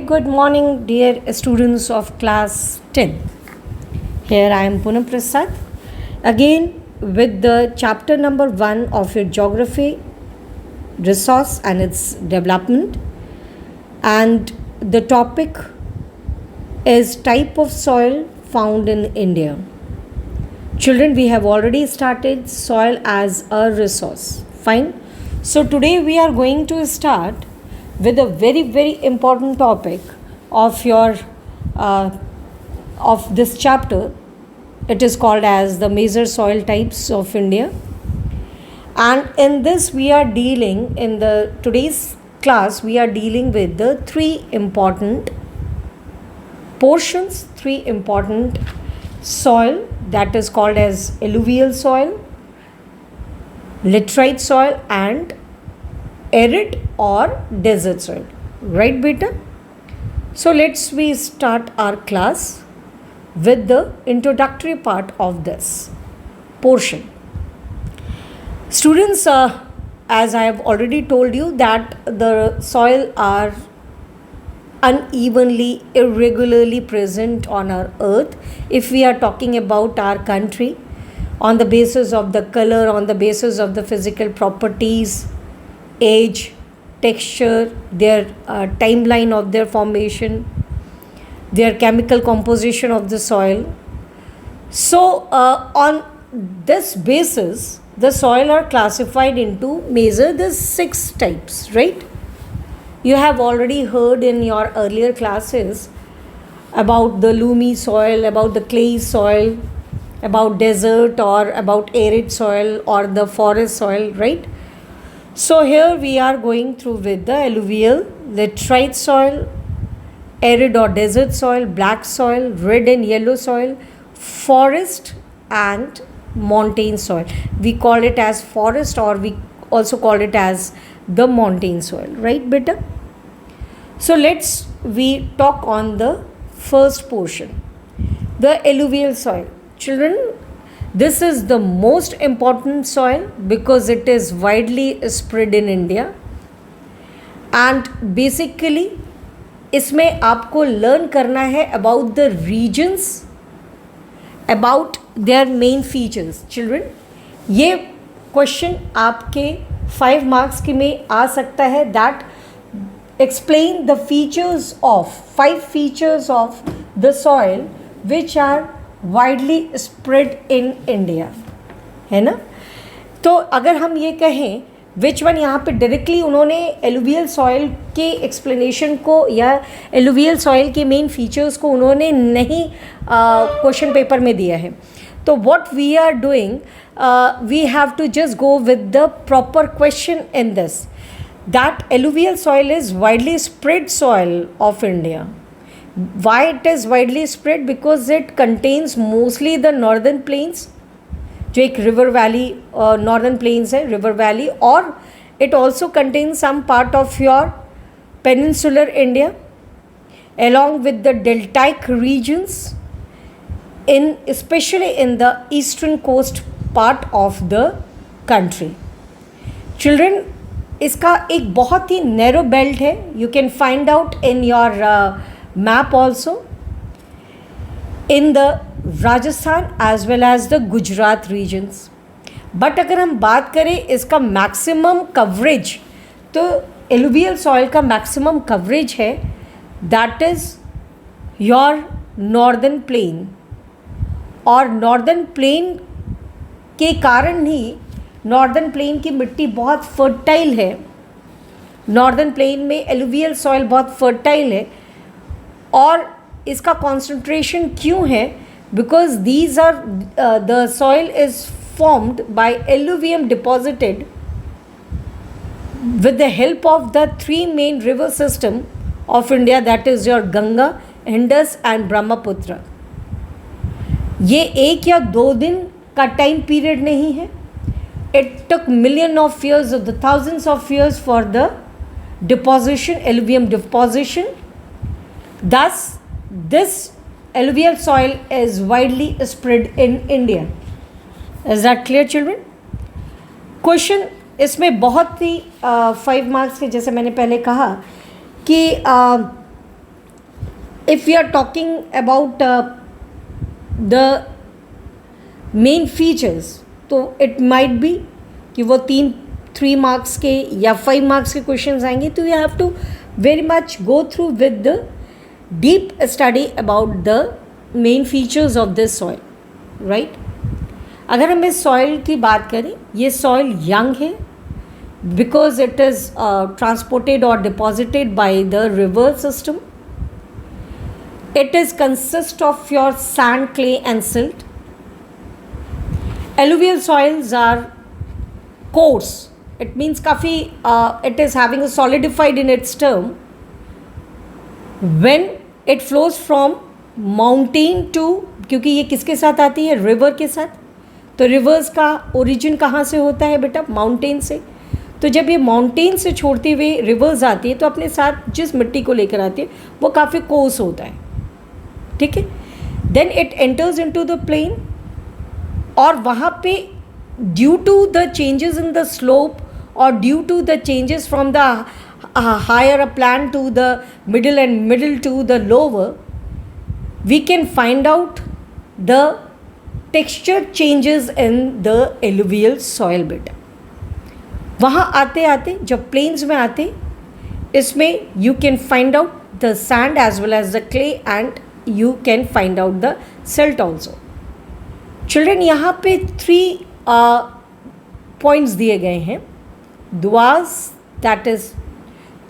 Good morning, dear students of class 10. Here I am Poonam Prasad again with the chapter number 1 of your geography resource and its development, and the topic is type of soil found in India. Children, we have already started soil as a resource. Fine. So today we are going to start with a very important topic of your of this chapter. It is called as the major soil types of India, and in this we are dealing in the today's class we are dealing with the three important portions, three important soil, that is called as alluvial soil, laterite soil, and arid or desert soil. Right, beta? So let's we start our class with the introductory part of this portion. Students, as I have already told you that the soil are unevenly, irregularly present on our earth. If we are talking about our country, on the basis of the color, on the basis of the physical properties, age, texture, their timeline of their formation, their chemical composition of the soil. So on this basis, the soil are classified into major the 6 types, right? You have already heard in your earlier classes about the loamy soil, about the clay soil, about desert or about arid soil or the forest soil, right? So here we are going through with the alluvial, laterite soil, arid or desert soil, black soil, red and yellow soil, forest and montane soil. We call it as forest, or we also call it as the montane soil, right beta? So let's we talk on the first portion, the alluvial soil. Children, this is the most important soil because it is widely spread in India, and basically इसमें आपको learn करना है about the reasons, about their main features. Children, ये question आपके 5 marks के में आ सकता है. That explain the features of 5 features of the soil which are widely spread in India, है ना? तो अगर हम ये कहें विच वन, यहाँ पे डायरेक्टली उन्होंने एलुवियल सॉइल के एक्सप्लेनेशन को या एलुवियल सॉइल के मेन फीचर्स को उन्होंने नहीं क्वेश्चन पेपर में दिया है. तो what we are doing, we have to just go with the proper question in this, that alluvial soil is widely spread soil of India. Why it is widely spread? Because it contains mostly the northern plains, जो एक river valley northern plains है, river valley, और it also contains some part of your peninsular India along with the deltaic regions in especially in the eastern coast part of the country. Children, इसका एक बहुत ही narrow belt है. You can find out in your map also in the Rajasthan as well as the Gujarat regions. But अगर हम बात करें इसका maximum coverage, तो एलुवियल सॉइल का मैक्सिमम कवरेज है that is your northern plain. और नॉर्दर्न प्लेन के कारण ही नॉर्दर्न प्लेन की मिट्टी बहुत फर्टाइल है. नॉर्दर्न प्लेन में एलुवियल सॉइल बहुत फर्टाइल है. और इसका कॉन्सेंट्रेशन क्यों है? Because these are the soil is formed by alluvium deposited with the help of the 3 main river system of India, that is your Ganga, Indus and Brahmaputra. ये 1 या 2 दिन का टाइम पीरियड नहीं है. It took million of years or the thousands of years for the deposition, alluvium deposition. Thus, this alluvial soil is widely spread in India. Is that clear, children? Question इसमें बहुत ही 5 marks के, जैसे मैंने पहले कहा कि if we are talking about the main features, तो it might be कि वो 3 marks के या 5 marks के questions आएंगे, तो you have to very much go through with the deep study about the main features of this soil, right? अगर हम इस soil की बात करें, ये soil young है because it is transported or deposited by the river system. It is consist of your sand, clay and silt. Alluvial soils are coarse. It means काफ़ी it is having a solidified in its term when it flows from mountain to, क्योंकि ये किसके साथ आती है, river के साथ. तो रिवर्स का ओरिजिन कहाँ से होता है बेटा, माउंटेन से. तो जब ये माउंटेन से छोड़ती हुई रिवर्स आती है तो अपने साथ जिस मिट्टी को लेकर आती है वो काफ़ी कोर्स होता है, ठीक है. Then it enters into the plain, और वहाँ पे due to the changes in the slope और due to the changes from the higher plain to the middle and middle to the lower, we can find out the texture changes in the alluvial soil बेटा. वहाँ आते आते जब plains में आते, इसमें you can find out the sand as well as the clay and you can find out the silt also. Children, यहाँ पे 3 पॉइंट्स दिए गए हैं, दुआस, that is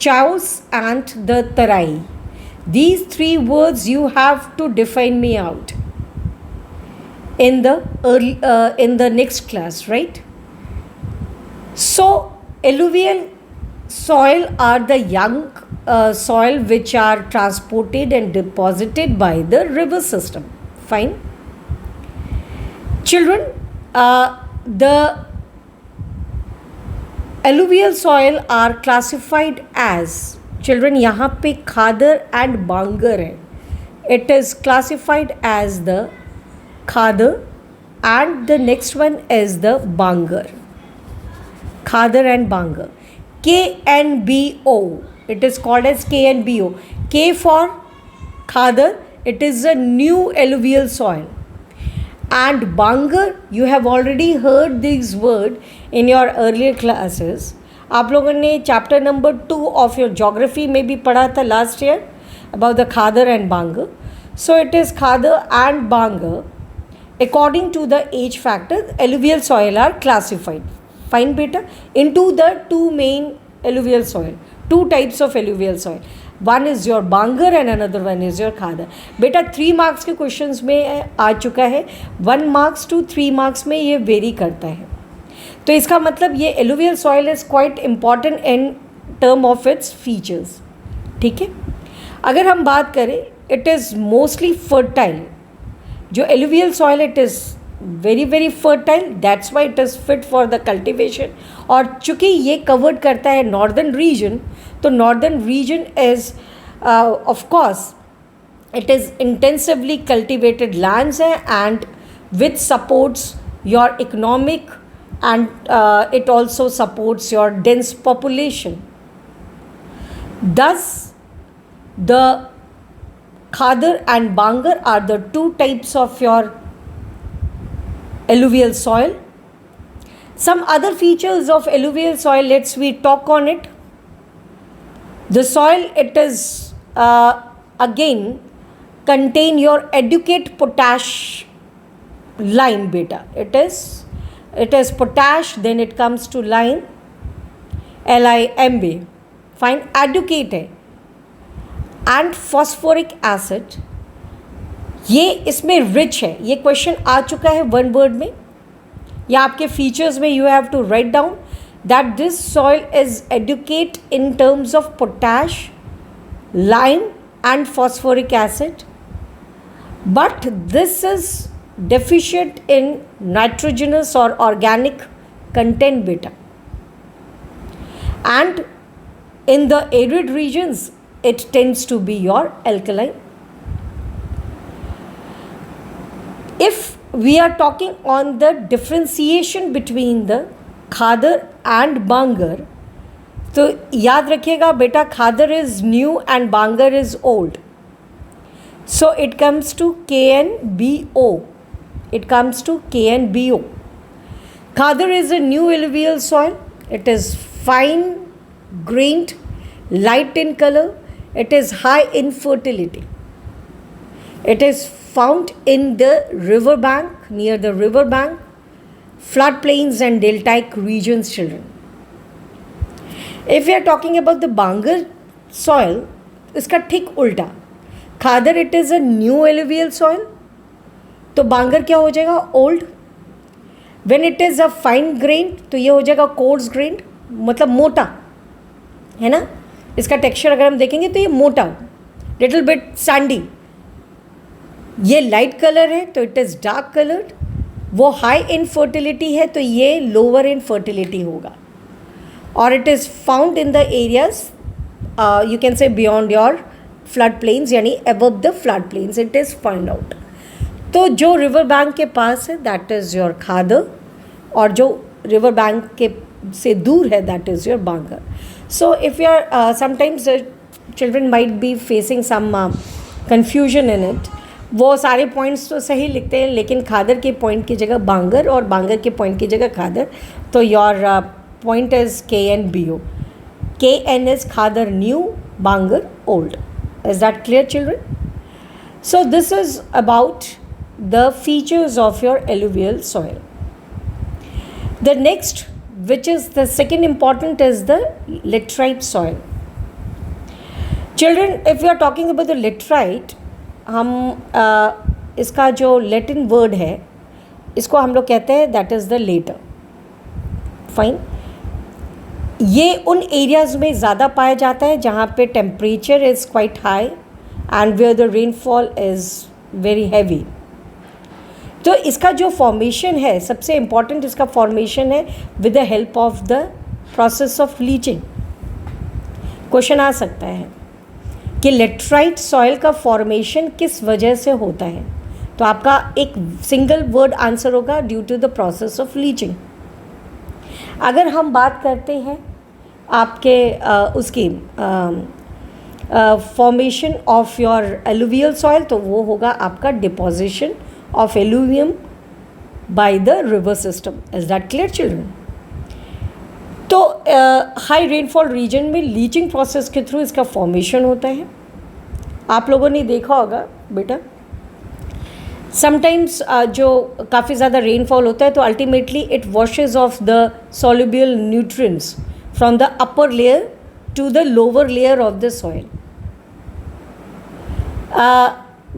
chaos and the Terai. These 3 words you have to define me out in the next class, right? So alluvial soil are the young soil which are transported and deposited by the river system. Fine. Children, the alluvial soil are classified as, children, यहाँ पे खादर and बांगर है. It is classified as the Khadar and the next one is the Bangar. Khadar and Bangar. KNBO. It is called as KNBO. K for Khadar. It is a new alluvial soil. And Bangar, you have already heard this word in your earlier classes. आप लोगों ने chapter number 2 of your geography में भी पढ़ा था last year about the Khadar and Bangar. So it is Khadar and Bangar. According to the age factor, alluvial soil are classified. Fine beta, into the 2 main alluvial soil, 2 types of alluvial soil. One is your Bangar and another one is your Khadar. बेटा 3 marks के questions में आ चुका है, 1 marks to 3 marks में ये very करता है. तो इसका मतलब ये alluvial soil is quite important in term of its features. ठीक है. अगर हम बात करें, it is mostly fertile. जो alluvial soil, it is very very fertile, that's why it is fit for the cultivation. और चूँकि ये covered करता है northern region, तो northern region is of course it is intensively cultivated lands है, and which supports your economic and it also supports your dense population. Thus the Khadar and Bangar are the 2 types of your alluvial soil. Some other features of alluvial soil, we talk on it. The soil, it is again contain your adequate potash lime beta. It is potash, then it comes to lime, LIMB. Fine, adequate है. And phosphoric acid, ये इसमें rich है. ये question आ चुका है 1 word में, या आपके फीचर्स में you have to write down that this soil is adequate in terms of potash, lime and phosphoric acid, but this is deficient in nitrogenous or organic content beta, and in the arid regions it tends to be your alkaline. If we are talking on the differentiation between the Khadar and Bangar, तो याद रखिएगा बेटा, Khadar is new and Bangar is old. So it comes to KNBO. It comes to KNBO. Khadar is a new alluvial soil. It is fine grained, light in color. It is high in fertility. It is found in the river bank, near the river bank, floodplains and deltaic regions, children. If we are talking about the Bangar soil, इसका ठीक उल्टा. Khadar it is a new alluvial soil, तो बांगर क्या हो जाएगा? Old. When it is a fine grain तो ये हो जाएगा कोर्स ग्रेन, मतलब मोटा, है ना. इसका टेक्सचर अगर हम देखेंगे तो ये मोटा, लिटिल बिट सैंडी. ये लाइट कलर है तो इट इज़ डार्क कलर्ड. वो हाई इन फर्टिलिटी है तो ये लोअर इन फर्टिलिटी होगा. और it is found in the areas you can say beyond your flood plains, यानी above the flood plains it is find out. तो जो river bank के पास है दैट इज़ योर खादर, और जो रिवर बैंक के से दूर है that is your bangar. So if you are sometimes children might be facing some confusion in it. वो सारे पॉइंट्स तो सही लिखते हैं लेकिन खादर के पॉइंट की जगह बांगर और बांगर के पॉइंट की जगह खादर. तो your point is KNBO. KN is Khadar new, Bangar old. Is that clear, children? So this is about the features of your alluvial soil. The next, which is the second important, is the laterite soil. Children, if we are talking about the laterite, हम इसका जो Latin word है इसको हम लोग कहते हैं that is the latter. Fine. ये उन एरियाज़ में ज़्यादा पाया जाता है जहाँ पे temperature is quite high and where the rainfall is very heavy. तो इसका जो फॉर्मेशन है, सबसे इम्पॉर्टेंट इसका फॉर्मेशन है with the help of the process of leaching. Question आ सकता है कि लेटराइट सॉइल का फॉर्मेशन किस वजह से होता है, तो आपका एक सिंगल वर्ड आंसर होगा due to the process of leaching. अगर हम बात करते हैं आपके उसकी formation of your alluvial soil, तो वो होगा आपका deposition of alluvium by the river system. Is that clear, children? तो हाई रेनफॉल रीजन में लीचिंग प्रोसेस के थ्रू इसका फॉर्मेशन होता है. आप लोगों ने देखा होगा बेटा, समटाइम्स जो काफ़ी ज़्यादा रेनफॉल होता है तो ultimately it washes off the soluble nutrients from the upper layer to the lower layer of the soil.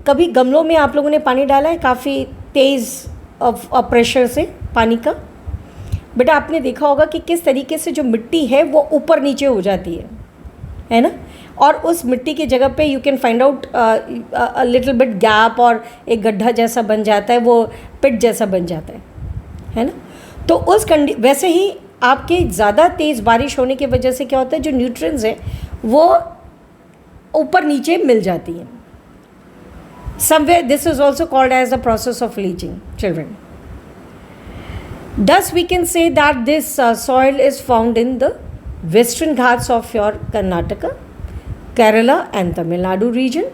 कभी गमलों में आप लोगों ने पानी डाला है काफ़ी तेज़ प्रेशर से पानी का? बेटा आपने देखा होगा कि किस तरीके से जो मिट्टी है वो ऊपर नीचे हो जाती है ना. और उस मिट्टी की जगह पे you can find out little bit gap और एक गड्ढा जैसा बन जाता है, वो पिट जैसा बन जाता है ना. तो उस वैसे ही आपके ज़्यादा तेज़ बारिश होने की वजह से क्या होता है, जो न्यूट्रिएंट्स हैं वो ऊपर नीचे मिल जाती हैं. Somewhere this is also called as the process of leaching, children. Thus we can say that this soil is found in the western Ghats of your Karnataka, Kerala and Tamil Nadu region,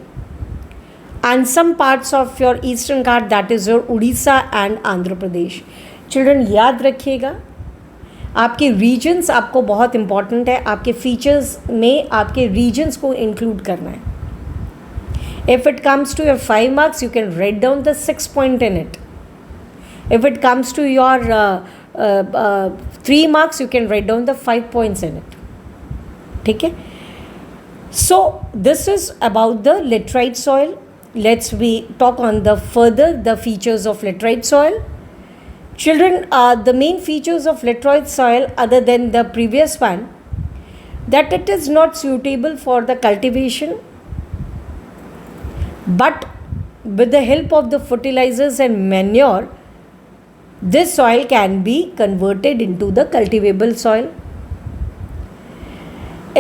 and some parts of your eastern Ghat, that is your Odisha and Andhra Pradesh. Children, याद रखिएगा आपके regions आपको बहुत important है. आपके features में आपके regions को include करना है. If it comes to your 5 marks, you can write down the 6 point in it. If it comes to your 3 marks, you can write down the 5 points in it. ठीक है? So this is about the laterite soil. Let's we talk on the further the features of laterite soil. Children, the main features of laterite soil, other than the previous one, that it is not suitable for the cultivation, but with the help of the fertilizers and manure, this soil can be converted into the cultivable soil.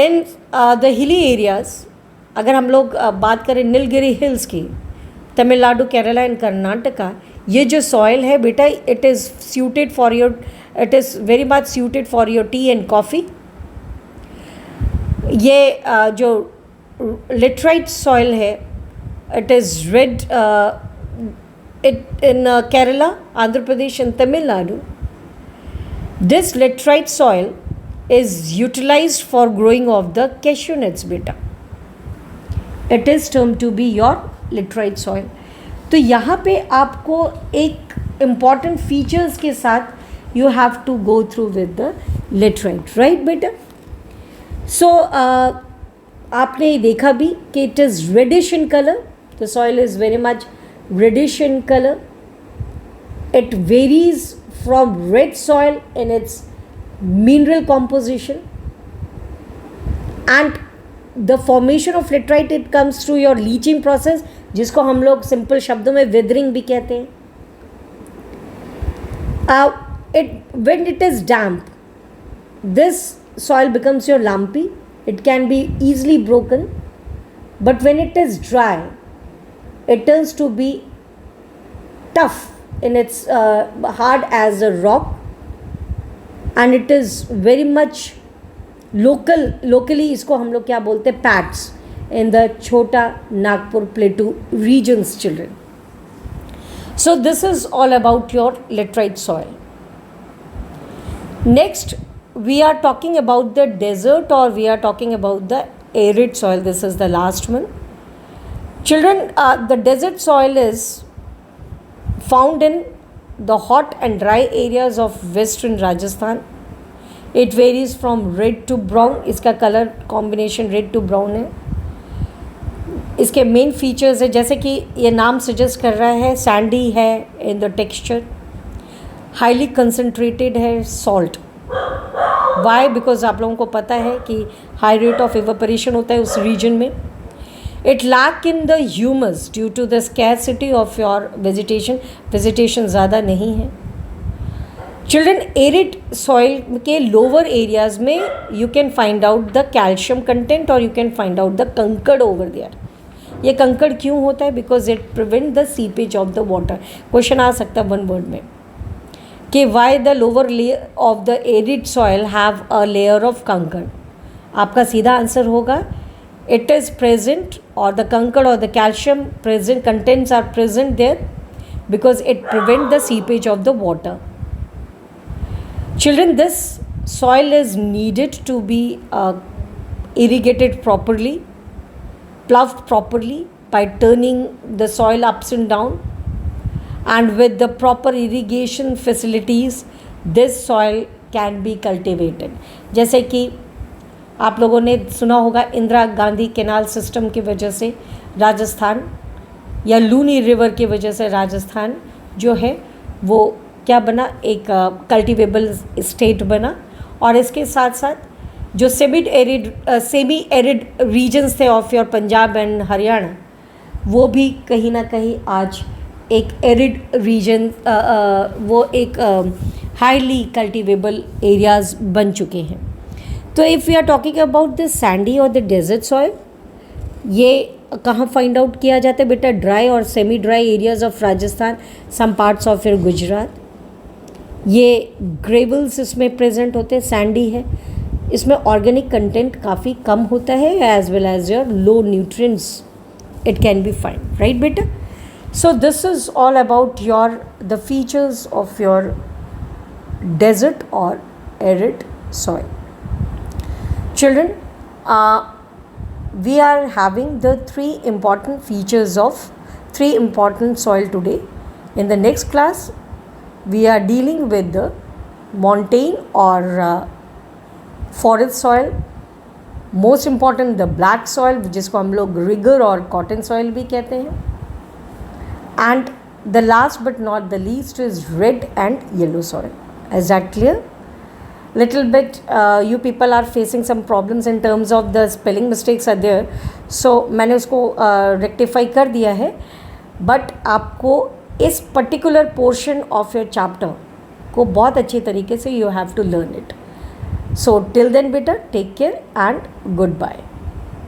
In the hilly areas, अगर हम लोग बात करें Nilgiri hills की, Tamil Nadu, Kerala and Karnataka, ये जो soil है बेटा it is suited for your, it is very much suited for your T and coffee. ये जो लेटराइट सॉइल है it is red in Kerala, Andhra Pradesh and Tamil Nadu. This laterite soil is utilized for growing of the cashew nuts beta. It is termed to be your laterite soil. तो यहाँ पे आपको एक important features के साथ you have to go through with the laterite, right बेटा? So आपने देखा भी कि it is reddish in color. The soil is very much reddish in color. It varies from red soil in its mineral composition, and the formation of laterite, it comes through your leaching process, जिसको हम लोग simple शब्दों में weathering भी कहते हैं. When it is damp, this soil becomes your lumpy. It can be easily broken, but when it is dry, it turns to be tough in its hard as a rock, and it is very much locally इसको हम लोग क्या बोलते हैं, pets in the Chota Nagpur Plateau regions, children. So this is all about your laterite soil. Next, we are talking about the desert, or we are talking about the arid soil. This is the last one. Children, the desert soil is found in the hot and dry areas of western Rajasthan. It varies from red to brown. इसका colour combination red to brown है. इसके main features है, जैसे कि ये नाम suggest कर रहा है, सैंडी है in the texture, highly concentrated है सॉल्ट. वाई? बिकॉज आप लोगों को पता है कि हाई रेट ऑफ इवेपोरेशन होता है उस रीजन में. It lack in the humus due to the scarcity of your vegetation ज़्यादा नहीं है. चिल्ड्रन, एरिड सॉइल के लोअर एरियाज में you can find out the calcium content, और you can find out the kankar over there. ये कंकड़ क्यों होता है? Because it prevent the seepage of the water. Question आ सकता है 1 वर्ड में कि why the lower layer of the arid soil have a layer of कंकड़. आपका सीधा आंसर होगा it is present, or the concrete or the calcium present contents are present there because it prevents the seepage of the water. Children, this soil is needed to be irrigated properly, ploughed properly by turning the soil ups and down, and with the proper irrigation facilities this soil can be cultivated. जैसे कि आप लोगों ने सुना होगा, Indira Gandhi canal system की वजह से राजस्थान, या लूनी रिवर की वजह से राजस्थान जो है वो क्या बना, एक कल्टिवेबल स्टेट बना. और इसके साथ साथ जो सेमी एरिड रीजन्स थे of your Punjab and Haryana, वो भी कहीं ना कहीं आज एक एरिड रीजन, वो एक हाईली कल्टिवेबल एरियाज़ बन चुके हैं. तो if we are talking about the sandy और द डेजर्ट सॉइल, ये कहाँ फाइंड आउट किया जाता है बेटा? ड्राई और semi dry areas of Rajasthan, some parts of your Gujarat. ये ग्रेवल्स इसमें प्रेजेंट होते हैं. सैंडी है, इसमें ऑर्गेनिक कंटेंट काफ़ी कम होता है, as well as your low nutrients it can be find, right बेटा? So this is all about your the features of your desert और arid soil. Children, we are having the three important soil today. In the next class, we are dealing with the montane or forest soil. Most important, the black soil, जिसको हम लोग rigger और cotton soil भी कहते हैं. And the last but not the least is red and yellow soil. Is that clear? Little bit you people are facing some problems in terms of the spelling mistakes are there, so मैंने उसको rectify कर दिया है. but आपको इस particular portion of your chapter को बहुत अच्छी तरीके से you have to learn it. So till then बेटा, take care and goodbye.